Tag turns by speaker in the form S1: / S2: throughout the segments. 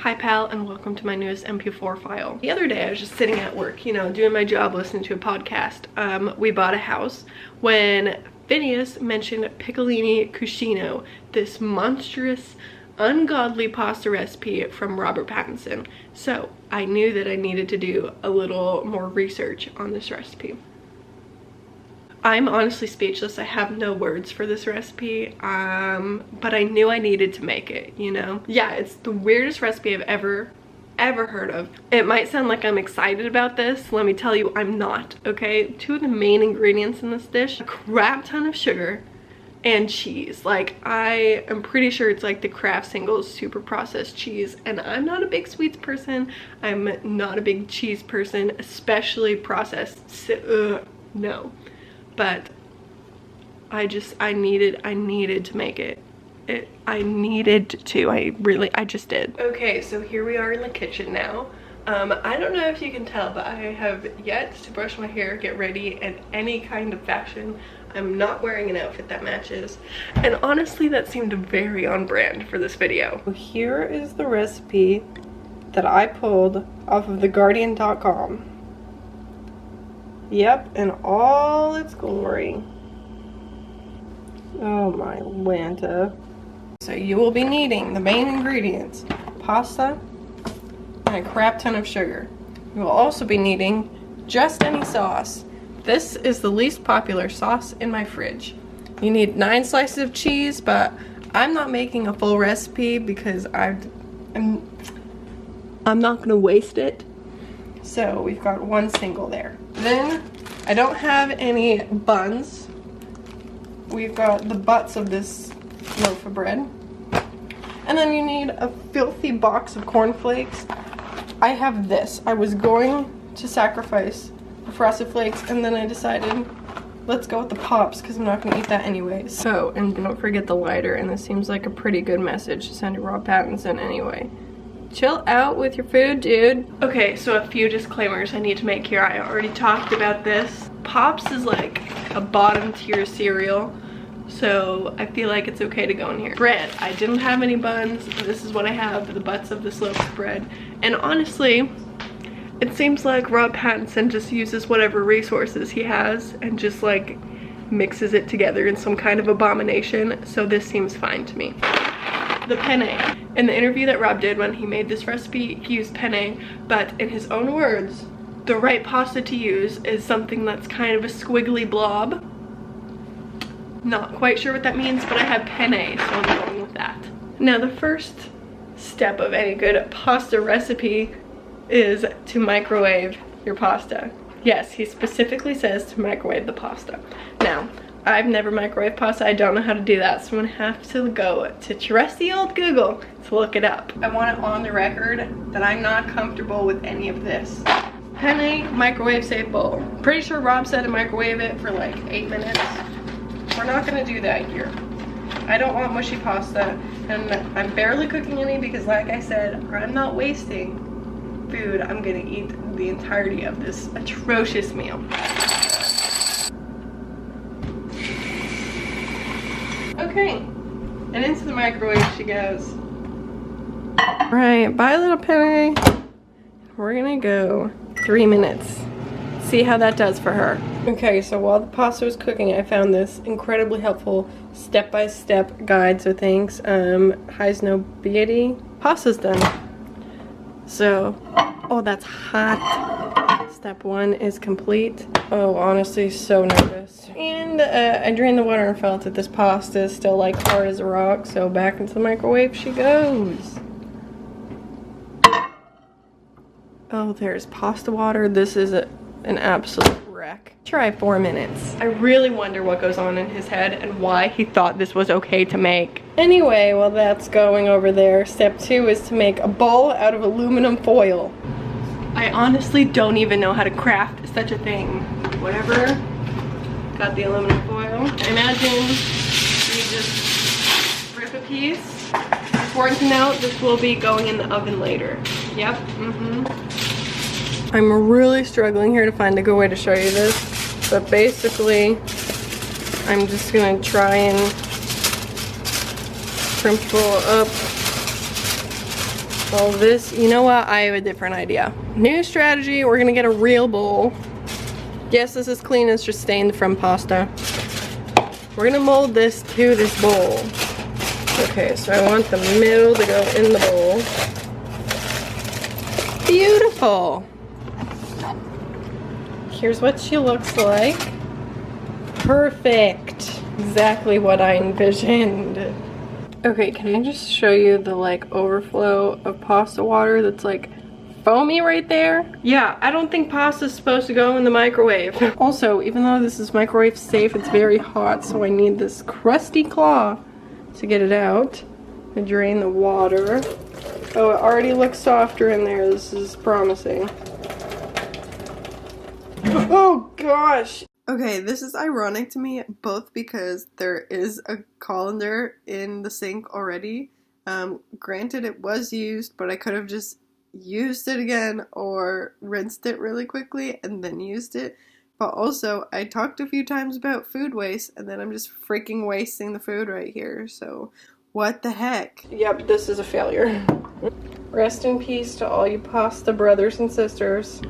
S1: Hi pal, and welcome to my newest MP4 file. The other day I was just sitting at work, you know, doing my job, listening to a podcast. We bought a house when Phineas mentioned piccolini cuscino, this monstrous, ungodly pasta recipe from Robert Pattinson. So I knew that I needed to do a little more research on this recipe. I'm honestly speechless. I have no words for this recipe, but I knew I needed to make it, you know? Yeah, it's the weirdest recipe I've ever heard of. It might sound like I'm excited about this. Let me tell you, I'm not, okay? Two of the main ingredients in this dish, a crap ton of sugar and cheese. Like, I am pretty sure it's like the Kraft Singles super processed cheese, and I'm not a big sweets person. I'm not a big cheese person, especially processed. So, no. But I needed to make it. I just did. Okay, so here we are in the kitchen now. I don't know if you can tell, but I have yet to brush my hair, get ready in any kind of fashion. I'm not wearing an outfit that matches. And honestly, that seemed very on brand for this video. Here is the recipe that I pulled off of the Guardian.com. Yep, in all its glory. Oh my Lanta. So you will be needing the main ingredients: pasta and a crap ton of sugar. You will also be needing just any sauce. This is the least popular sauce in my fridge. You need 9 slices of cheese, but I'm not making a full recipe because I'm not gonna waste it. So we've got 1 single there. Then I don't have any buns. We've got the butts of this loaf of bread. And then you need a filthy box of cornflakes. I have this. I was going to sacrifice the Frosted Flakes, and then I decided let's go with the Pops because I'm not going to eat that anyways. So, and don't forget the lighter, and this seems like a pretty good message to send to Rob Pattinson anyway. Chill out with your food, dude. Okay, so a few disclaimers I need to make here. I already talked about this. Pops is like a bottom tier cereal, so I feel like it's okay to go in here. Bread, I didn't have any buns. This is what I have, the butts of this loaf of bread. And honestly, it seems like Rob Pattinson just uses whatever resources he has and just like mixes it together in some kind of abomination, so this seems fine to me. The penne. In the interview that Rob did when he made this recipe, he used penne, but in his own words, the right pasta to use is something that's kind of a squiggly blob. Not quite sure what that means, but I have penne, so I'm going with that. Now, the first step of any good pasta recipe is to microwave your pasta. Yes, he specifically says to microwave the pasta. Now, I've never microwaved pasta. I don't know how to do that, so I'm gonna have to go to trusty old Google to look it up. I want it on the record that I'm not comfortable with any of this. Penne microwave safe bowl. Pretty sure Rob said to microwave it for like 8 minutes. We're not gonna do that here. I don't want mushy pasta, and I'm barely cooking any because, like I said, I'm not wasting food. I'm gonna eat the entirety of this atrocious meal. Okay, and into the microwave she goes. Right, bye little penne. We're gonna go 3 minutes. See how that does for her. Okay, so while the pasta was cooking, I found this incredibly helpful step-by-step guide. So thanks, HighsNobiety. Pasta's done. So, oh, that's hot. Step 1 is complete. Oh, honestly, so nervous. And I drained the water and felt that this pasta is still like hard as a rock. So back into the microwave she goes. Oh, there's pasta water. This is an absolute wreck. Try 4 minutes. I really wonder what goes on in his head and why he thought this was okay to make. Anyway, while that's going over there, step 2 is to make a bowl out of aluminum foil. I honestly don't even know how to craft such a thing. Whatever. Got the aluminum foil. Imagine you just rip a piece. Important to note, this will be going in the oven later. Yep, I'm really struggling here to find a good way to show you this, but basically I'm just gonna try and crumple up Well, this, you know what? I have a different idea. New strategy, we're gonna get a real bowl. Yes, this is clean, it's just stained from pasta. We're gonna mold this to this bowl. Okay, so I want the middle to go in the bowl. Beautiful. Here's what she looks like. Perfect. Exactly what I envisioned. Okay, can I just show you the like overflow of pasta water that's like foamy right there? Yeah, I don't think pasta's supposed to go in the microwave. Also, even though this is microwave safe, it's very hot, so I need this crusty claw to get it out and drain the water. Oh, it already looks softer in there. This is promising. Oh gosh. Okay, this is ironic to me, both because there is a colander in the sink already. Granted, it was used, but I could have just used it again or rinsed it really quickly and then used it. But also, I talked a few times about food waste, and then I'm just freaking wasting the food right here. So, what the heck? Yep, this is a failure. Rest in peace to all you pasta brothers and sisters.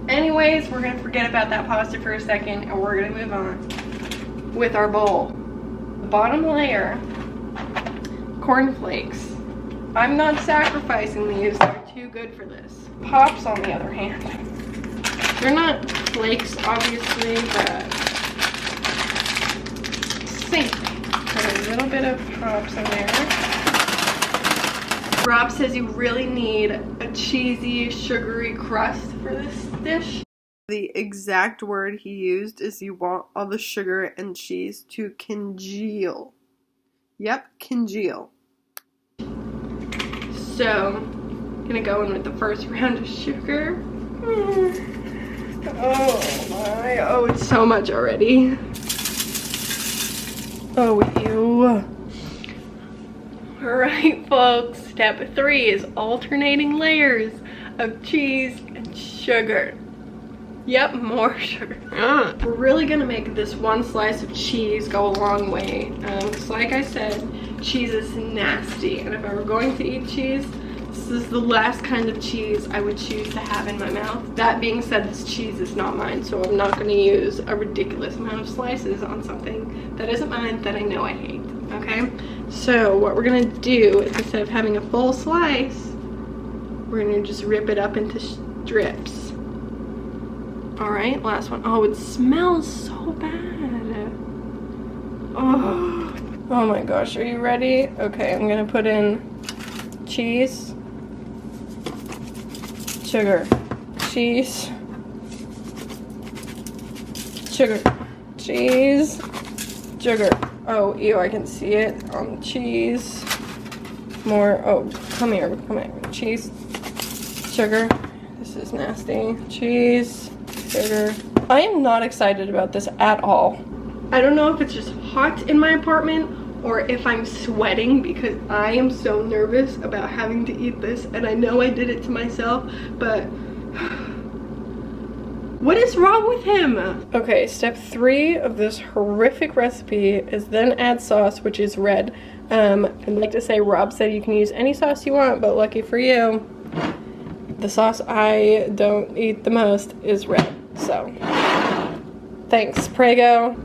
S1: Anyways, we're gonna forget about that pasta for a second and we're gonna move on with our bowl. The bottom layer, cornflakes. I'm not sacrificing these, they're too good for this. Pops, on the other hand, they're not flakes, obviously, but sink. Put a little bit of pops in there. Rob says you really need a cheesy, sugary crust for this dish. The exact word he used is you want all the sugar and cheese to congeal. Yep, congeal. So, I'm gonna go in with the first round of sugar. Oh my, oh, it's so much already. Oh, ew. Alright folks, step 3 is alternating layers of cheese and sugar. Yep, more sugar. We're really gonna make this one slice of cheese go a long way. Because like I said, cheese is nasty. And if I were going to eat cheese, this is the last kind of cheese I would choose to have in my mouth. That being said, this cheese is not mine, so I'm not gonna use a ridiculous amount of slices on something that isn't mine that I know I hate, okay? So what we're gonna do is, instead of having a full slice, we're gonna just rip it up into strips. All right, last one. Oh, it smells so bad. Oh my gosh, are you ready? Okay, I'm gonna put in cheese, sugar, cheese, sugar, cheese, sugar. Oh, ew, I can see it on the cheese. More, oh, come here, cheese, sugar. This is nasty. Cheese, sugar. I am not excited about this at all. I don't know if it's just hot in my apartment or if I'm sweating because I am so nervous about having to eat this, and I know I did it to myself, but what is wrong with him? Okay, step 3 of this horrific recipe is then add sauce, which is red. I'd like to say Rob said you can use any sauce you want, but lucky for you, the sauce I don't eat the most is red. So, thanks, Prego.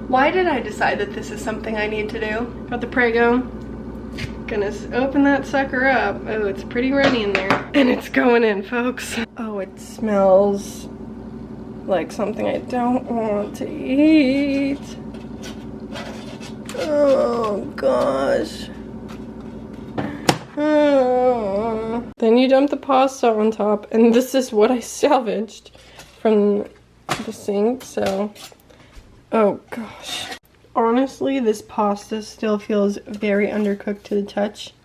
S1: Why did I decide that this is something I need to do? Got the Prego. Gonna open that sucker up. Oh, it's pretty runny in there. And it's going in, folks. Oh, it smells like something I don't want to eat. Oh, gosh. Oh. Then you dump the pasta on top, and this is what I salvaged from the sink, so... Oh gosh. Honestly, this pasta still feels very undercooked to the touch,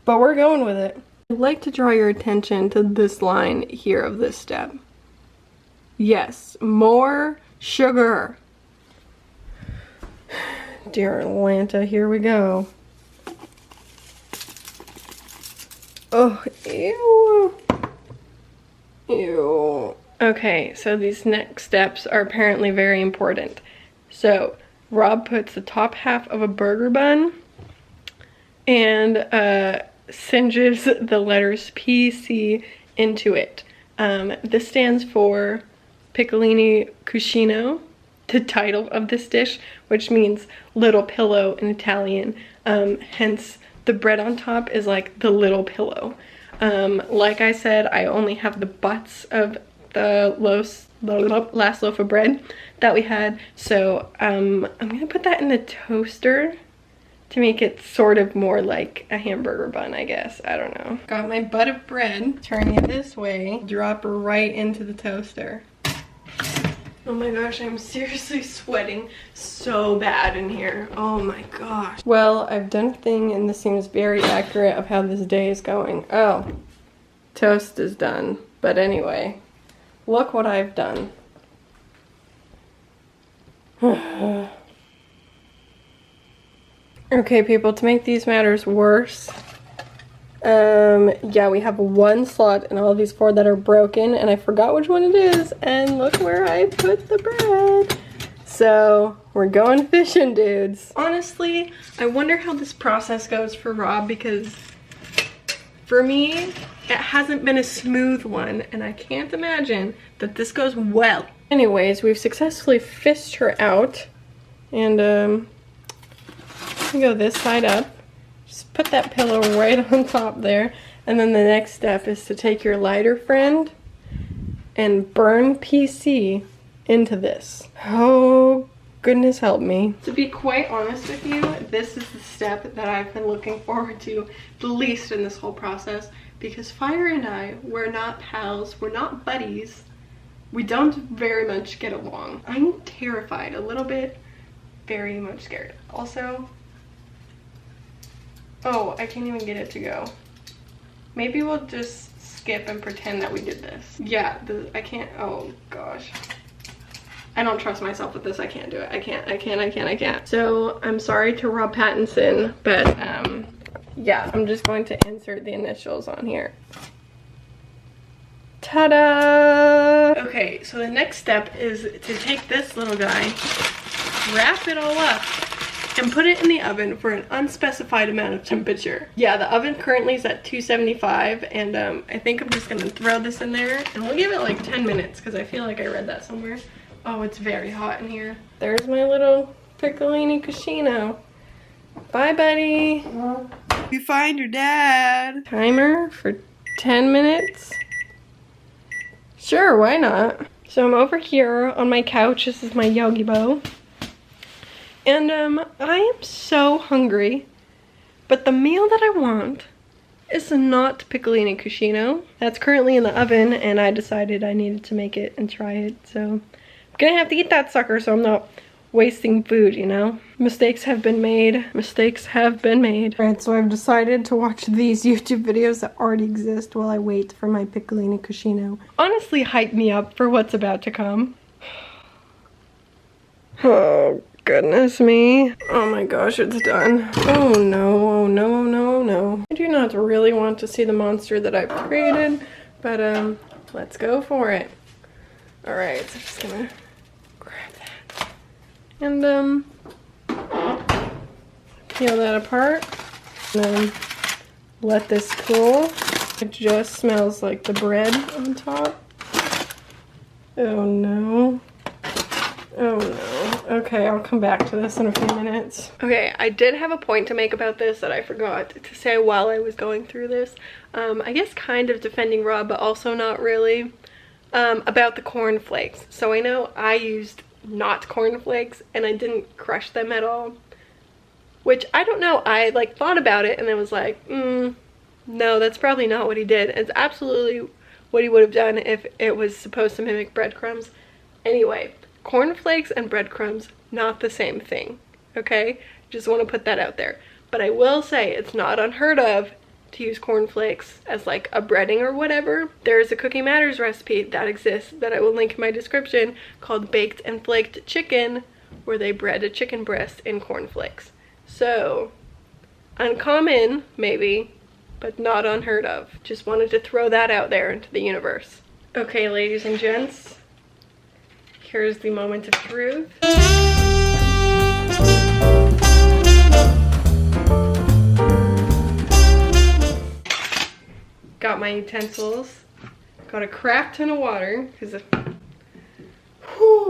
S1: but we're going with it. I'd like to draw your attention to this line here of this step. Yes, more sugar. Dear Atlanta, here we go. Oh, ew. Ew. Okay, so these next steps are apparently very important. So, Rob puts the top half of a burger bun and singes the letters PC into it. This stands for piccolini cuscino, the title of this dish, which means little pillow in Italian. Hence the bread on top is like the little pillow. Like I said, I only have the butts of the last loaf of bread that we had, so I'm gonna put that in the toaster to make it sort of more like a hamburger bun, I guess. I don't know. Got my butt of bread, turning it this way, drop her right into the toaster. Oh my gosh, I'm seriously sweating so bad in here. Oh my gosh. Well, I've done a thing and this seems very accurate of how this day is going. Oh, toast is done. But anyway, look what I've done. Okay, people, to make these matters worse, yeah, we have one slot in all of these 4 that are broken, and I forgot which one it is, and look where I put the bread. So, we're going fishing, dudes. Honestly, I wonder how this process goes for Rob, because for me, it hasn't been a smooth one, and I can't imagine that this goes well. Anyways, we've successfully fished her out, and go this side up. Just put that pillow right on top there, and then the next step is to take your lighter, friend, and burn PC into this. Oh, goodness help me. To be quite honest with you, this is the step that I've been looking forward to the least in this whole process, because Fire and I, we're not pals, we're not buddies. We don't very much get along. I'm terrified a little bit, very much scared. Also, oh, I can't even get it to go. Maybe we'll just skip and pretend that we did this. Yeah, I can't, oh gosh. I don't trust myself with this, I can't do it. I can't. So, I'm sorry to Rob Pattinson, but yeah, I'm just going to insert the initials on here. Ta-da! Okay, so the next step is to take this little guy, wrap it all up, and put it in the oven for an unspecified amount of temperature. Yeah, the oven currently is at 275, and I think I'm just gonna throw this in there, and we'll give it like 10 minutes, because I feel like I read that somewhere. Oh, it's very hot in here. There's my little piccolini cuscino. Bye, buddy. You find your dad. Timer for 10 minutes. Sure, why not? So I'm over here on my couch. This is my Yogi Bo. And I am so hungry, but the meal that I want is not piccolini cuscino. That's currently in the oven, and I decided I needed to make it and try it, so I'm gonna have to eat that sucker so I'm not wasting food, you know? Mistakes have been made. Mistakes have been made. Alright, so I've decided to watch these YouTube videos that already exist while I wait for my piccolini cuscino. Honestly, hype me up for what's about to come. Oh, goodness me. Oh my gosh, it's done. Oh no, oh no, oh no, oh no. I do not really want to see the monster that I've created, but let's go for it. Alright, so I'm just gonna grab that. And peel that apart. And then let this cool. It just smells like the bread on top. Oh no. Oh no. Okay, I'll come back to this in a few minutes. Okay, I did have a point to make about this that I forgot to say while I was going through this. I guess kind of defending Rob, but also not really. About the corn flakes. So I know I used not corn flakes and I didn't crush them at all. Which, I don't know, I like thought about it and I was like, no, that's probably not what he did. It's absolutely what he would have done if it was supposed to mimic breadcrumbs. Anyway, cornflakes and breadcrumbs, not the same thing, okay? Just want to put that out there. But I will say it's not unheard of to use cornflakes as like a breading or whatever. There is a Cooking Matters recipe that exists that I will link in my description called Baked and Flaked Chicken, where they bread a chicken breast in cornflakes. So, uncommon, maybe, but not unheard of. Just wanted to throw that out there into the universe. Okay, ladies and gents, here's the moment of truth. got my utensils. Got a crap ton of water, because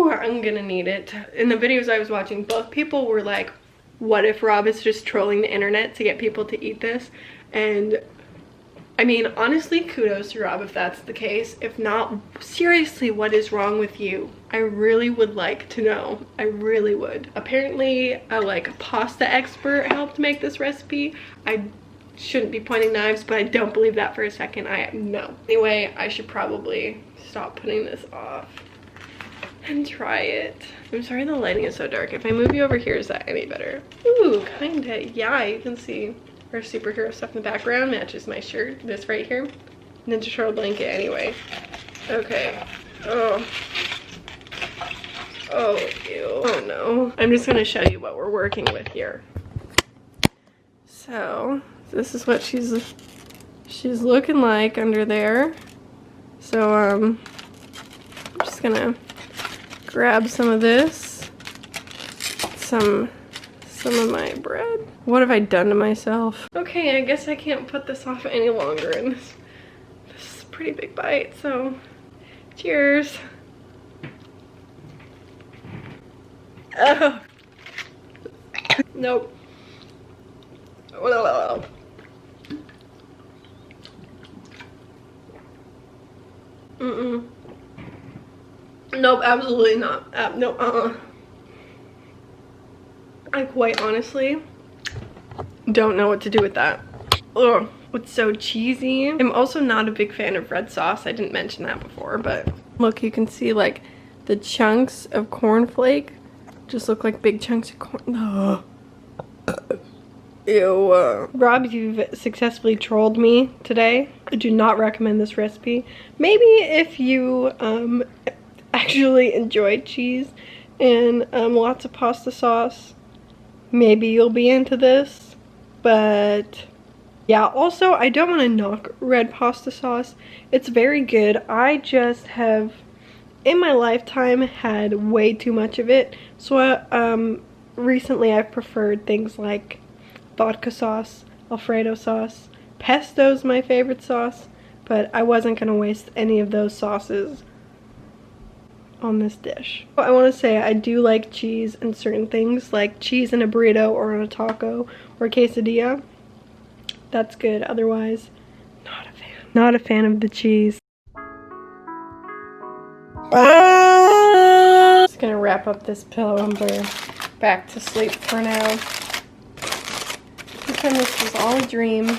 S1: I'm gonna need it. In the videos I was watching, both people were like, what if Rob is just trolling the internet to get people to eat this? And I mean, honestly, kudos to Rob if that's the case. If not, seriously, what is wrong with you? I really would like to know. I really would. Apparently, a pasta expert helped make this recipe. I shouldn't be pointing knives, but I don't believe that for a second. No. Anyway, I should probably stop putting this off and try it. I'm sorry the lighting is so dark. If I move you over here, is that any better? Ooh, kinda. Yeah, you can see our superhero stuff in the background. Matches my shirt. This right here. Ninja Turtle blanket anyway. Okay. Oh. Oh, ew. Oh no. I'm just gonna show you what we're working with here. So, this is what she's looking like under there. So, I'm just gonna grab some of this, some of my bread. What have I done to myself? Okay, I guess I can't put this off any longer, and this is a pretty big bite, so cheers. Nope. Nope, absolutely not. No, I quite honestly don't know what to do with that. Ugh, it's so cheesy. I'm also not a big fan of red sauce. I didn't mention that before, but look, you can see like the chunks of cornflake just look like big chunks of corn. Ugh. Ew. Rob, you've successfully trolled me today. I do not recommend this recipe. Maybe if you actually enjoy cheese and lots of pasta sauce, maybe you'll be into this. But yeah, also I don't want to knock red pasta sauce. It's very good. I just have in my lifetime had way too much of it. So recently I've preferred things like vodka sauce, Alfredo sauce. Pesto's my favorite sauce, but I wasn't gonna waste any of those sauces on this dish. I want to say I do like cheese in certain things, like cheese in a burrito or on a taco or quesadilla. That's good. Otherwise, not a fan. Not a fan of the cheese. Just gonna wrap up this pillow and we're back to sleep for now. Pretend this was all a dream.